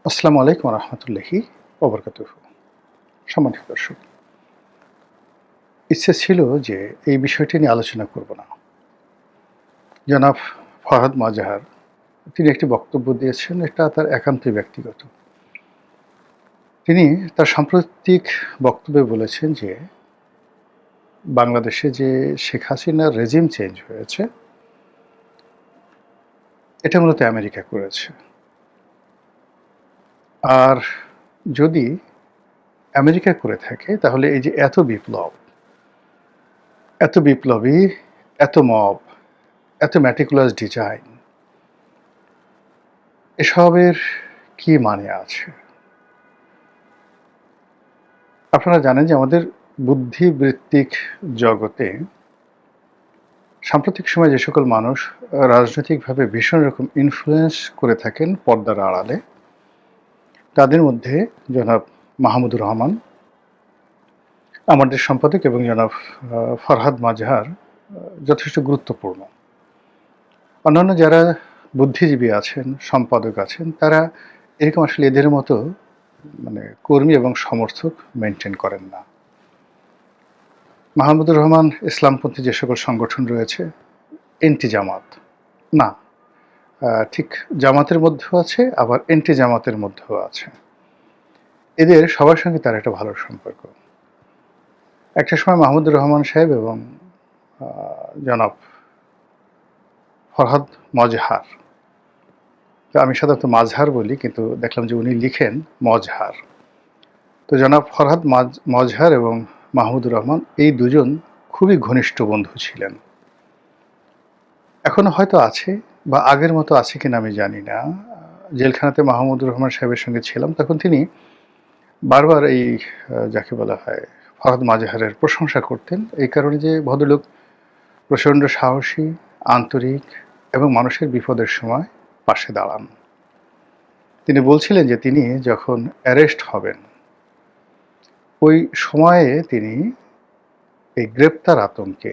আসসালামু আলাইকুম রহমতুল্লাহি ওবরকাতুহু। সম্মানিত দর্শক, ইচ্ছে ছিল যে এই বিষয়টি নিয়ে আলোচনা করব না। জনাব ফরহাদ মাজহার তিনি একটি বক্তব্য দিয়েছেন, এটা তার একান্তই ব্যক্তিগত। তিনি তার সাম্প্রতিক বক্তব্যে বলেছেন যে বাংলাদেশে যে শেখ হাসিনার রেজিম চেঞ্জ হয়েছে এটা মূলত আমেরিকা করেছে। আর যদি আমেরিকা করে থাকে তাহলে এই যে এত বিপ্লব, এত বিপ্লবী, এত মব, এত ম্যাটিকুলাস ডিজাইন, এসবের কি মানে আছে? আপনারা জানেন যে আমাদের বুদ্ধিবৃত্তিক জগতে সাম্প্রতিক সময়ে যে সকল মানুষ রাজনৈতিকভাবে ভীষণ রকম ইনফ্লুয়েন্স করে থাকেন পর্দার আড়ালে, তাদের মধ্যে জনাব মাহমুদুর রহমান, আমাদের সম্পাদক, এবং জনাব ফরহাদ মাজহার যথেষ্ট গুরুত্বপূর্ণ। অন্যান্য যারা বুদ্ধিজীবী আছেন, সম্পাদক আছেন, তারা এরকম আসলে এদের মতো কর্মী এবং সমর্থক মেনটেন করেন না। মাহমুদুর রহমান ইসলামপন্থী যে সকল সংগঠন রয়েছে, এন্টি জামাত না, ঠিক জামাতের মধ্যেও আছে, আবার এন্টি জামাতের মধ্যেও আছে। এদের সবার সঙ্গে তার একটা ভালো সম্পর্ক। একটা সময় মাহমুদুর রহমান সাহেব এবং জনাব ফরহাদ মজহার, তো আমি সাধারণত মাজহার বলি, কিন্তু দেখলাম যে উনি লিখেন মজহার। তো জনাব ফরহাদ মজহার এবং মাহমুদুর রহমান এই দুজন খুবই ঘনিষ্ঠ বন্ধু ছিলেন। এখনো হয়তো আছে, বা আগের মতো আছে কিনা আমি জানি না। জেলখানাতে মাহমুদুর রহমান সাহেবের সঙ্গে ছিলাম, তখন তিনি বারবার এই যাকে বলা হয় ফরহাদ মাজহারের প্রশংসা করতেন, এই কারণে যে ভদ্রলোক প্রচণ্ড সাহসী, আন্তরিক এবং মানুষের বিপদের সময় পাশে দাঁড়ান। তিনি বলছিলেন যে তিনি যখন অ্যারেস্ট হবেন ওই সময়ে তিনি এই গ্রেপ্তার আতঙ্কে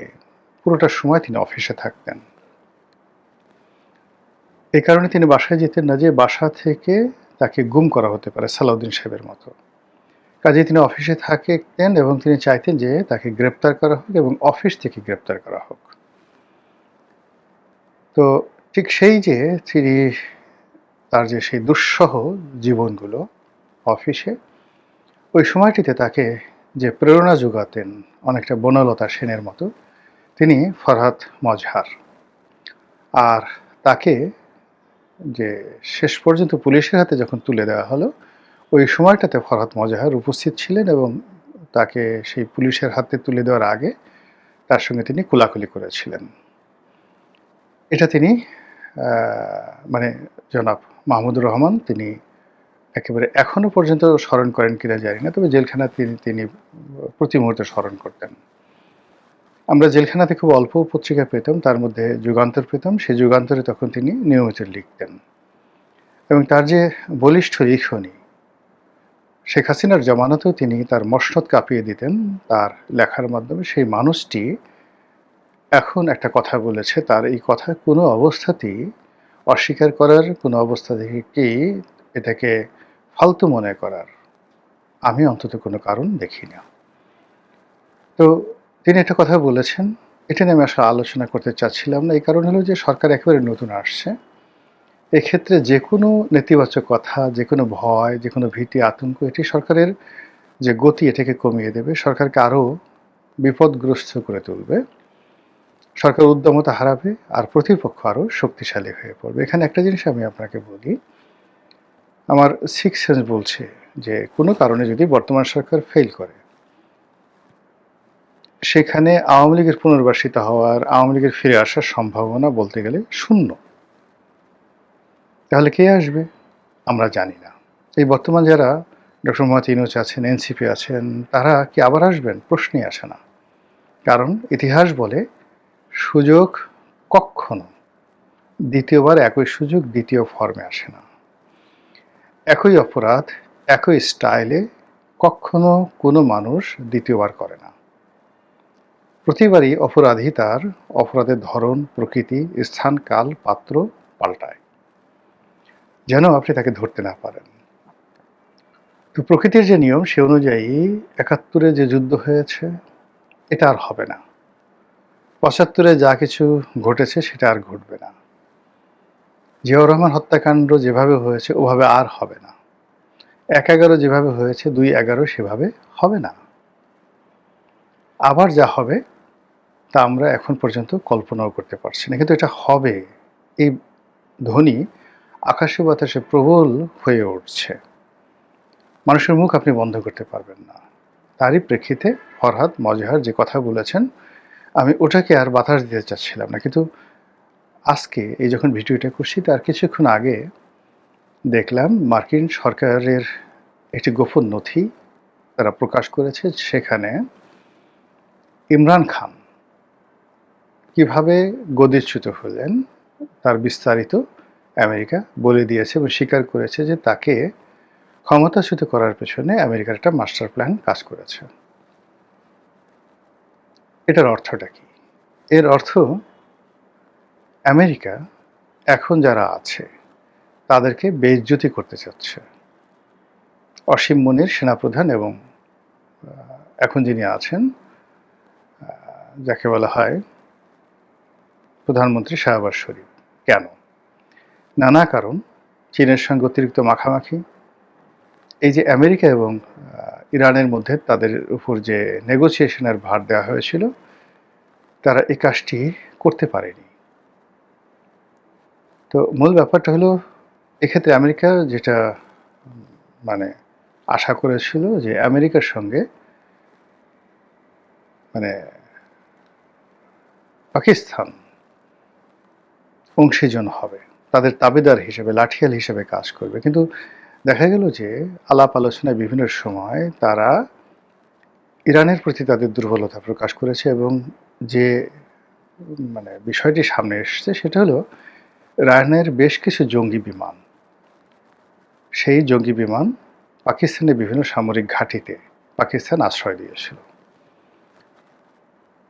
পুরোটা সময় তিনি অফিসে থাকতেন। এই কারণে তিনি বাসায় যেতেন না, যে বাসা থেকে তাকে গুম করা হতে পারে সালাউদ্দিন সাহেবের মতো। কাজেই তিনি অফিসে থাকতেন এবং তিনি চাইতেন যে তাকে গ্রেপ্তার করা হোক এবং অফিস থেকে গ্রেপ্তার করা হোক। তো ঠিক সেই যে তিনি তার যে সেই দুঃসহ জীবনগুলো অফিসে, ওই সময়টিতে তাকে যে প্রেরণা যোগাতেন অনেকটা বনলতা সেনের মতো, তিনি ফরহাদ মজহার। আর তাকে যে শেষ পর্যন্ত পুলিশের হাতে যখন তুলে দেওয়া হলো, ওই সময়টাতে ফরহাদ মজহার উপস্থিত ছিলেন এবং তাকে সেই পুলিশের হাতে তুলে দেওয়ার আগে তার সঙ্গে তিনি কোলাকুলি করেছিলেন। এটা তিনি মানে জনাব মাহমুদুর রহমান তিনি একেবারে এখনো পর্যন্ত স্মরণ করেন কিনা জানি না, তবে জেলখানা তিনি প্রতি মুহূর্তে স্মরণ করতেন। আমরা জেলখানাতে খুব অল্প পত্রিকা পেতাম, তার মধ্যে যুগান্তর পেতাম। সেই যুগান্তরে তখন তিনি নিয়মিত লিখতেন এবং তার যে বলিষ্ঠ লিখনী, শেখ হাসিনার জামানতেও তিনি তার মসনদ কাঁপিয়ে দিতেন তার লেখার মাধ্যমে। সেই মানুষটি এখন একটা কথা বলেছে, তার এই কথা কোনো অবস্থাতেই অস্বীকার করার, কোনো অবস্থা থেকেই এটাকে ফালতু মনে করার আমি অন্তত কোনো কারণ দেখি না। তো তিনি একটা কথা বলেছেন, এটা নিয়ে আমি আসলে আলোচনা করতে চাচ্ছিলাম না। এই কারণ হলো যে সরকার একেবারে নতুন আসছে। এক্ষেত্রে যে কোনো নেতিবাচক কথা, যে কোনো ভয়, যে কোনো ভীতি, আতঙ্ক, এটি সরকারের যে গতি এটাকে কমিয়ে দেবে, সরকারকে আরও বিপদগ্রস্ত করে তুলবে। সরকার উদ্যমতা হারাবে আর প্রতিপক্ষ আরও শক্তিশালী হয়ে পড়বে। এখানে একটা জিনিস আমি আপনাকে বলি, আমার সিক্স সেন্স বলছে যে কোনো কারণে যদি বর্তমান সরকার ফেল করে, সেখানে আওয়ামী লীগের পুনর্বাসিত হওয়ার, আওয়ামী লীগের ফিরে আসার সম্ভাবনা বলতে গেলে শূন্য। তাহলে কে আসবে আমরা জানি না। এই বর্তমান যারা ডক্টর মোহাম্মদ ইউনূস আছেন, এনসিপি আছেন, তারা কি আবার আসবেন? প্রশ্নই আসে না। কারণ ইতিহাস বলে সুযোগ কখনো দ্বিতীয়বার একই সুযোগ দ্বিতীয় ফর্মে আসে না। একই অপরাধ একই স্টাইলে কখনো কোনো মানুষ দ্বিতীয়বার করে না। প্রতিবারই অপরাধী তার অপরাধের ধরন, প্রকৃতি, স্থান, কাল, পাত্র পাল্টায়, যেন আপনি তাকে ধরতে না পারেন। তো প্রকৃতির যে নিয়ম সে অনুযায়ী ৭১-এ যে যুদ্ধ হয়েছে এটা আর হবে না। ৭৫-এ যা কিছু ঘটেছে সেটা আর ঘটবে না। জিয়াউর রহমান হত্যাকাণ্ড যেভাবে হয়েছে ওভাবে আর হবে না। ১/১১ যেভাবে হয়েছে ২/১১ সেভাবে হবে না। আবার যা হবে তা আমরা এখন পর্যন্ত কল্পনাও করতে পারছি না। কিন্তু এটা হবে, এই ধ্বনি আকাশে বাতাসে প্রবল হয়ে উঠছে। মানুষের মুখ আপনি বন্ধ করতে পারবেন না। তারই প্রেক্ষিতে ফরহাদ মজহার যে কথা বলেছেন, আমি ওটাকে আর বাতাস দিতে চাচ্ছিলাম না। কিন্তু আজকে এই যখন ভিডিওটা করছি তার কিছুক্ষণ আগে দেখলাম মার্কিন সরকারের একটি গোপন নথি তারা প্রকাশ করেছে। সেখানে ইমরান খান কিভাবে গদিচ্যুত হলেন তার বিস্তারিত আমেরিকা বলে দিয়েছে এবং স্বীকার করেছে যে তাকে ক্ষমতাচ্যুত করার পেছনে আমেরিকার একটা মাস্টার প্ল্যান কাজ করেছে। এটার অর্থটা কি? এর অর্থ আমেরিকা এখন যারা আছে তাদেরকে বেইজ্জতি করতে চাচ্ছে। অসীম মুনির সেনাপ্রধান এবং এখন যিনি আছেন যাকে বলা হয় প্রধানমন্ত্রী শাহবাজ শরীফ। কেন? নানা কারণ। চীনের সঙ্গে অতিরিক্ত মাখামাখি, এই যে আমেরিকা এবং ইরানের মধ্যে তাদের উপর যে নেগোসিয়েশনের ভার দেওয়া হয়েছিল তারা এই কাজটি করতে পারেনি। তো মূল ব্যাপারটা হলো এক্ষেত্রে আমেরিকা যেটা মানে আশা করেছিল যে আমেরিকার সঙ্গে মানে পাকিস্তান অংশীজন হবে, তাদের তাবেদার হিসেবে লাঠিয়াল হিসেবে কাজ করবে। কিন্তু দেখা গেল যে আলাপ আলোচনায় বিভিন্ন সময় তারা ইরানের প্রতি তাদের দুর্বলতা প্রকাশ করেছে এবং যে বিষয়টি সামনে এসছে সেটা হলো ইরানের বেশ কিছু জঙ্গি বিমান, সেই জঙ্গি বিমান পাকিস্তানের বিভিন্ন সামরিক ঘাঁটিতে পাকিস্তান আশ্রয় দিয়েছিল।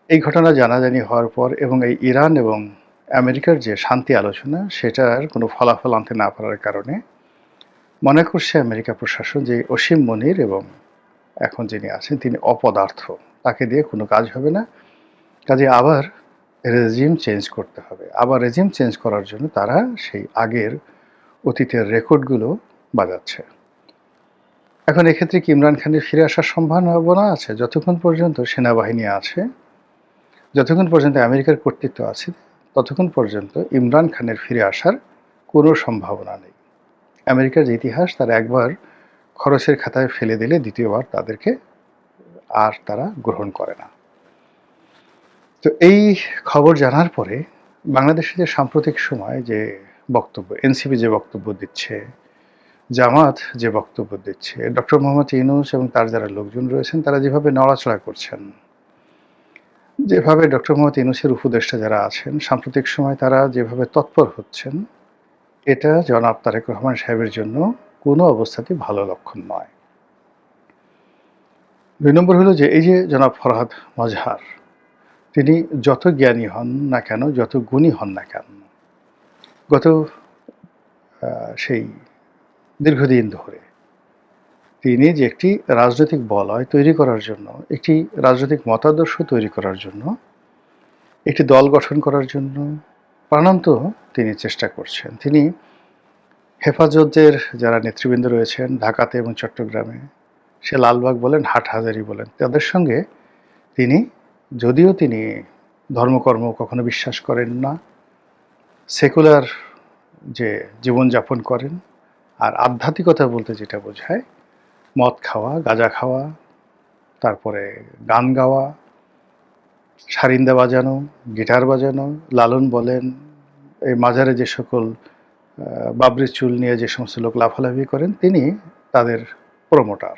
এই ঘটনা জানাজানি হওয়ার পর এবং এই ইরান এবং আমেরিকার যে শান্তি আলোচনা সেটার কোনো ফলাফল আনতে না পারার কারণে মনে করছে আমেরিকা প্রশাসন যে অসীম মুনির এবং এখন যিনি আছেন তিনি অপদার্থ, তাকে দিয়ে কোনো কাজ হবে না, কাজে আবার রেজিম চেঞ্জ করতে হবে। আবার রেজিম চেঞ্জ করার জন্য তারা সেই আগের অতীতের রেকর্ডগুলো বাজাচ্ছে। এখন এক্ষেত্রে কি ইমরান খানের ফিরে আসার সম্ভাবনা আছে? যতক্ষণ পর্যন্ত সেনাবাহিনী আছে, যতক্ষণ পর্যন্ত আমেরিকার কর্তৃত্ব আছে, ততক্ষণ পর্যন্ত ইমরান খানের ফিরে আসার কোনো সম্ভাবনা নেই। আমেরিকার যে ইতিহাস তারা একবার খরচের খাতায় ফেলে দিলে দ্বিতীয়বার তাদেরকে আর তারা গ্রহণ করে না। তো এই খবর জানার পরে বাংলাদেশে যে সাম্প্রতিক সময় যে বক্তব্য, এনসিপি যে বক্তব্য দিচ্ছে, জামাত যে বক্তব্য দিচ্ছে, ডক্টর মোহাম্মদ ইউনূস এবং তার যারা লোকজন রয়েছেন তারা যেভাবে নড়াচড়া করছেন, যেভাবে ডক্টর মোহাম্মদ ইউনূসের উপদেষ্টা যারা আছেন সাম্প্রতিক সময় তারা যেভাবে তৎপর হচ্ছেন, এটা জনাব তারেক রহমান সাহেবের জন্য কোনো অবস্থাতেই ভালো লক্ষণ নয়। ২ নম্বর হলো যে এই যে জনাব ফরহাদ মজহার, তিনি যত জ্ঞানী হন না কেন, যত গুণী হন না কেন, গত সেই দীর্ঘদিন ধরে তিনি যে একটি রাজনৈতিক বলয় তৈরি করার জন্য, একটি রাজনৈতিক মতাদর্শ তৈরি করার জন্য, একটি দল গঠন করার জন্য প্রাণান্ত তিনি চেষ্টা করছেন। তিনি হেফাজতের যারা নেতৃবৃন্দ রয়েছেন ঢাকাতে এবং চট্টগ্রামে, সে লালবাগ বলেন, হাটহাজারী বলেন, তাদের সঙ্গে তিনি, যদিও তিনি ধর্মকর্ম কখনো বিশ্বাস করেন না, সেকুলার যে জীবনযাপন করেন, আর আধ্যাত্মিকতা বলতে যেটা বোঝায় মদ খাওয়া, গাঁজা খাওয়া, তারপরে গান গাওয়া, সারিন্দা বাজানো, গিটার বাজানো, লালন বলেন, এই মাজারে যে সকল বাবরি চুল নিয়ে যে সমস্ত লোক লাফালাফি করেন তিনি তাদের প্রমোটার।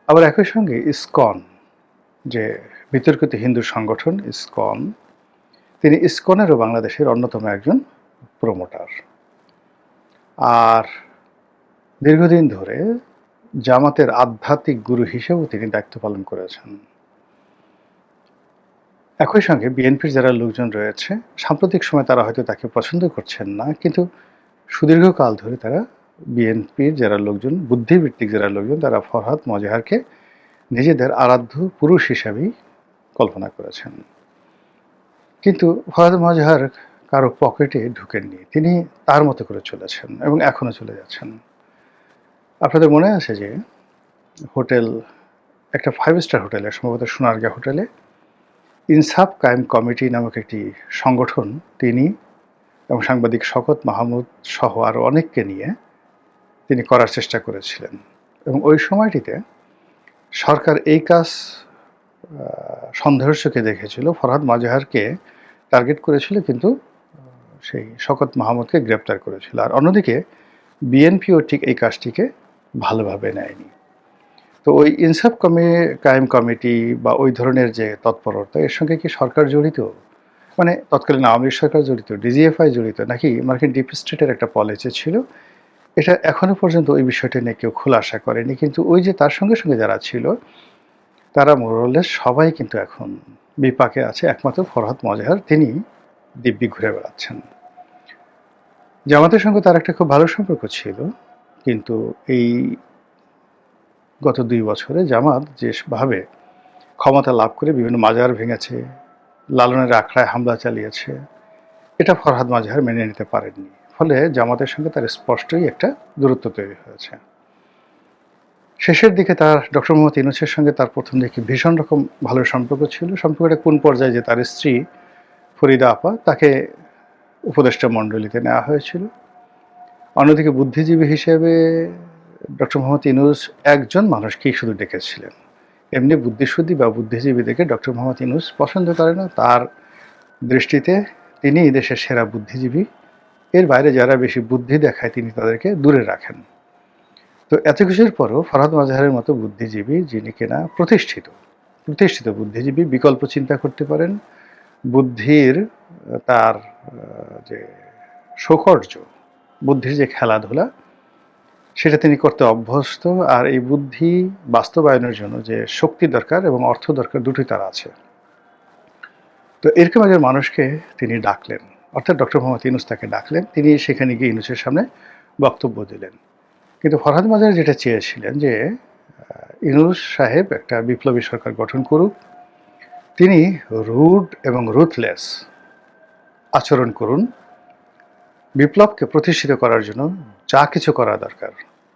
আবার একই সঙ্গে ইসকন যে বিতর্কিত হিন্দু সংগঠন ইসকন, তিনি ইসকনেরও বাংলাদেশের অন্যতম একজন প্রমোটার। আর দীর্ঘদিন ধরে জামাতের আধ্যাত্মিক গুরু হিসেবেও তিনি দায়িত্ব পালন করেছেন। একই সঙ্গে বিএনপির যারা লোকজন রয়েছে সাম্প্রতিক সময় তারা হয়তো তাকে পছন্দ করছেন না, কিন্তু সুদীর্ঘকাল ধরে তারা বিএনপির যারা লোকজন, বুদ্ধিবৃত্তিক যারা লোকজন, তারা ফরহাদ মজহারকে নিজেদের আরাধ্য পুরুষ হিসাবেই কল্পনা করেছেন। কিন্তু ফরহাদ মজহার কারো পকেটে ঢুকেননি। তিনি তার মতো করে চলেছেন এবং এখনো চলে যাচ্ছেন। আপনাদের মনে আছে যে হোটেল, একটা 5 স্টার হোটেলে, সম্ভবত সোনারগাঁ হোটেলে ইনসাফ কায়েম কমিটি নামক একটি সংগঠন তিনি এবং সাংবাদিক শওকত মাহমুদ সহ আরও অনেককে নিয়ে তিনি করার চেষ্টা করেছিলেন। এবং ওই সময়টিতে সরকার এই কাজ সন্দেহের চোখে দেখেছিল, ফরহাদ মজহারকে টার্গেট করেছিল, কিন্তু সেই শওকত মাহমুদকে গ্রেপ্তার করেছিল। আর অন্যদিকে বিএনপিও ঠিক এই কাজটিকে ভালোভাবে নেয়নি। তো ওই ইনসাফ কায়েম কমিটি বা ওই ধরনের যে তৎপরতা, এর সঙ্গে কি সরকার জড়িত? মানে তৎকালীন আওয়ামী লীগ সরকার জড়িত, ডিজিএফআই জড়িত, নাকি মার্কিন ডিপ স্টেটের একটা পলিসি ছিল? এটা এখনো পর্যন্ত ওই বিষয়টা নিয়ে কেউ খোলাসা করেনি। কিন্তু ওই যে তার সঙ্গে সঙ্গে যারা ছিল, তারা মোরলেস সবাই কিন্তু এখন বিপাকে আছে। একমাত্র ফরহাদ মজহার, তিনি দিব্যি ঘুরে বেড়াচ্ছেন। জামাতের সঙ্গে তার একটা খুব ভালো সম্পর্ক ছিল, কিন্তু এই গত 2 বছরে জামাত যেভাবে ক্ষমতা লাভ করে বিভিন্ন মাজার ভেঙেছে, লালনের আখড়ায় হামলা চালিয়েছে, এটা ফরহাদ মজহার মেনে নিতে পারেননি। ফলে জামাতের সঙ্গে তার স্পষ্টই একটা দূরত্ব তৈরি হয়েছে। শেষের দিকে তার ডক্টর মোহাম্মদ ইউনূসের সঙ্গে তার প্রথম দিকে ভীষণ রকম ভালো সম্পর্ক ছিল। সম্পর্কটা কোন পর্যায়ে যে তার স্ত্রী ফরিদা আপা, তাকে উপদেষ্টা মণ্ডলীতে নেওয়া হয়েছিল। অন্যদিকে বুদ্ধিজীবী হিসেবে ডক্টর মোহাম্মদ ইউনূস একজন মানুষকেই শুধু ডেকেছিলেন। এমনি বুদ্ধিশুদ্ধি বা বুদ্ধিজীবীদেরকে ডক্টর মোহাম্মদ ইউনূস পছন্দ করে না। তার দৃষ্টিতে তিনি দেশের সেরা বুদ্ধিজীবী। এর বাইরে যারা বেশি বুদ্ধি দেখায় তিনি তাদেরকে দূরে রাখেন। তো এত কিছুর পরও ফরহাদ মজহারের মতো বুদ্ধিজীবী, যিনি কিনা প্রতিষ্ঠিত বুদ্ধিজীবী, বিকল্প চিন্তা করতে পারেন, বুদ্ধির তার যে সৌকর্য, বুদ্ধির যে খেলাধুলা, সেটা তিনি করতে অভ্যস্ত। আর এই বুদ্ধি বাস্তবায়নের জন্য যে শক্তি দরকার এবং অর্থ দরকার, দুটোই তার আছে। তো এরকম একজন মানুষকে তিনি ডাকলেন, অর্থাৎ ডক্টর মোহাম্মদ ইউনূস তাকে ডাকলেন। তিনি সেখানে গিয়ে ইউনূসের সামনে বক্তব্য দিলেন। কিন্তু ফরহাদ মজহার যেটা চেয়েছিলেন যে ইউনূস সাহেব একটা বিপ্লবী সরকার গঠন করুক, তিনি রুড এবং রুথলেস আচরণ করুন, বিপ্লবকে প্রতিষ্ঠিত করার জন্য যা কিছু করা দরকার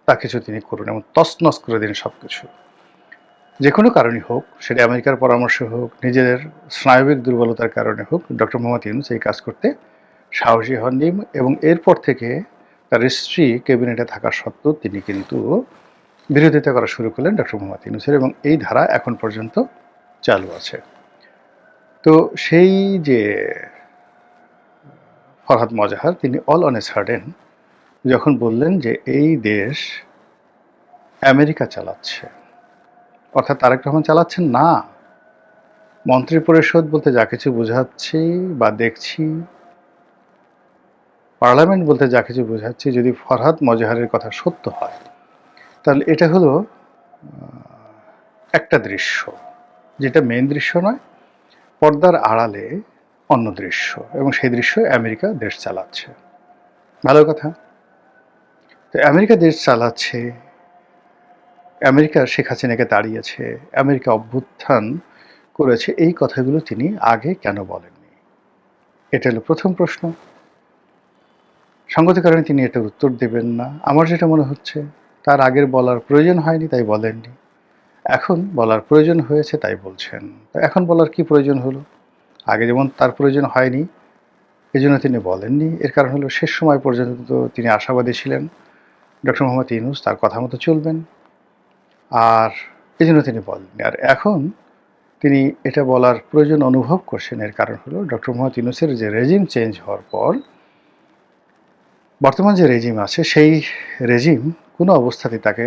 তা কিছু তিনি করুন এবং তছনছ করে দিন সব কিছু, যে কোনো কারণই হোক, সেটা আমেরিকার পরামর্শ হোক, নিজের স্নায়বিক দুর্বলতার কারণে হোক, ডক্টর মোহাম্মদ ইউনূস এই কাজ করতে সাহসী হননি। এবং এরপর থেকে তার স্ত্রী ক্যাবিনেটে থাকা সত্ত্বেও তিনি কিন্তু বিরোধিতা করা শুরু করলেন ডক্টর মোহাম্মদ ইউনূসের, এবং এই ধারা এখন পর্যন্ত চালু আছে। তো সেই যে ফরহাদ মজহার, তিনি অল অন এ সাডেন যখন বললেন যে এই দেশ আমেরিকা চালাচ্ছে, অর্থাৎ তারেক রহমান চালাচ্ছেন না, মন্ত্রিপরিষদ বলতে যা কিছু বোঝাচ্ছি বা দেখছি, পার্লামেন্ট বলতে যা কিছু বোঝাচ্ছি, যদি ফরহাদ মজহারের কথা সত্য হয়, তাহলে এটা হলো একটা দৃশ্য, যেটা মেইন দৃশ্য নয়, পর্দার আড়ালে অন্য দৃশ্য, এবং সেই দৃশ্য আমেরিকা দেশ চালাচ্ছে। ভালো কথা। তো আমেরিকা দেশ চালাচ্ছে, আমেরিকা শেখ হাসিনাকে তাড়িয়েছে, আমেরিকা অভ্যুত্থান করেছে, এই কথাগুলো তিনি আগে কেন বলেননি? এটা হলো প্রথম প্রশ্ন। সঙ্গত কারণে তিনি এটার উত্তর দেবেন না, আমার যেটা মনে হচ্ছে। তার আগের বলার প্রয়োজন হয়নি তাই বলেননি, এখন বলার প্রয়োজন হয়েছে তাই বলছেন। এখন বলার কি প্রয়োজন হলো? আগে যেমন তার প্রয়োজন হয়নি, এই জন্য তিনি বলেননি। এর কারণ হলো শেষ সময় পর্যন্ত তিনি আশাবাদী ছিলেন ডক্টর মোহাম্মদ ইউনূস তার কথা মতো চলবেন, আর এই জন্য তিনি বলেননি। আর এখন তিনি এটা বলার প্রয়োজন অনুভব করছেন, এর কারণ হলো ডক্টর মোহাম্মদ ইউনূসের যে রেজিম চেঞ্জ হওয়ার পর বর্তমান যে রেজিম আছে, সেই রেজিম কোনো অবস্থাতেই তাকে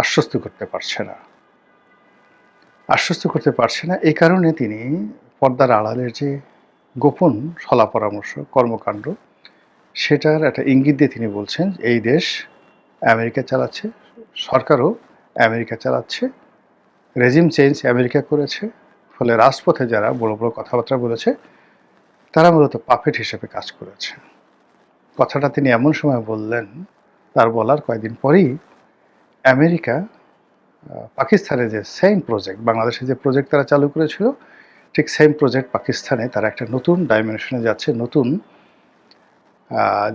আশ্বস্ত করতে পারছে না। এই কারণে তিনি পর্দার আড়ালের যে গোপন সলা পরামর্শ, কর্মকাণ্ড, সেটার একটা ইঙ্গিত দিয়ে তিনি বলছেন এই দেশ আমেরিকা চালাচ্ছে, সরকারও আমেরিকা চালাচ্ছে, রেজিম চেঞ্জ আমেরিকা করেছে। ফলে রাজপথে যারা বড় বড় কথাবার্তা বলেছে, তারা মূলত পাপেট হিসেবে কাজ করেছে। কথাটা তিনি এমন সময় বললেন, তার বলার কয়েকদিন পরেই আমেরিকা পাকিস্তানে যে সেম প্রজেক্ট, বাংলাদেশে যে প্রজেক্ট তারা চালু করেছিল, ঠিক সেম প্রজেক্ট পাকিস্তানে তারা একটা নতুন ডাইমেনশনে যাচ্ছে, নতুন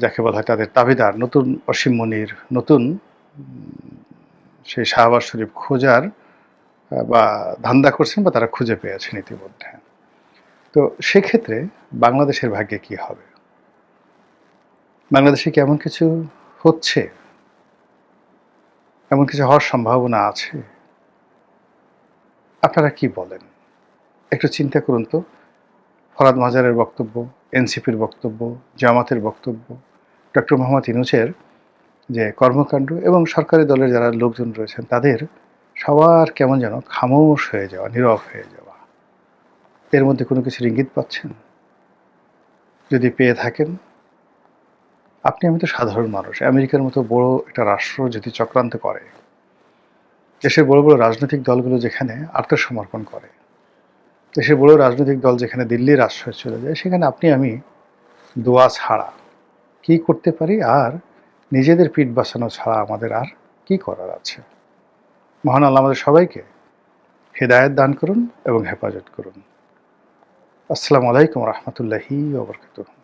যাকে বলা হয় তাদের তাবেদার, নতুন অসীম মনির, নতুন সেই শাহবাজ শরীফ খোঁজার বা ধান্দা করছেন বা তারা খুঁজে পেয়েছেন ইতিমধ্যে। তো সেক্ষেত্রে বাংলাদেশের ভাগ্যে কি হবে? বাংলাদেশে কি এমন কিছু হচ্ছে, এমন কিছু হওয়ার সম্ভাবনা আছে? আপনারা কি বলেন? একটু চিন্তা করুন তো। ফরহাদ মাজারের বক্তব্য, এনসিপির বক্তব্য, জামাতের বক্তব্য, ডক্টর মোহাম্মদ ইউনূসের যে কর্মকাণ্ড এবং সরকারি দলের যারা লোকজন রয়েছেন তাদের সবার কেমন যেন খামোশ হয়ে যাওয়া, নীরব হয়ে যাওয়া। এর মধ্যে কোনো কিছুর ইঙ্গিত পাচ্ছেন? যদি পেয়ে থাকেন, আপনি আমি তো সাধারণ মানুষ। আমেরিকার মতো বড় একটা রাষ্ট্র যদি চক্রান্ত করে, দেশের বড় বড় রাজনৈতিক দলগুলো যেখানে আত্মসমর্পণ করে, দেশের বড় রাজনৈতিক দল যেখানে দিল্লির আশ্রয় চলে যায়, সেখানে আপনি আমি দোয়া ছাড়া কি করতে পারি? আর নিজেদের পিঠ বাঁচানো ছাড়া আমাদের আর কি করার আছে? মহান আল্লাহ আমাদের সবাইকে হেদায়েত দান করুন এবং হেফাজত করুন। আসসালামু আলাইকুম রহমতুল্লাহি ওয়া বারাকাতুহু।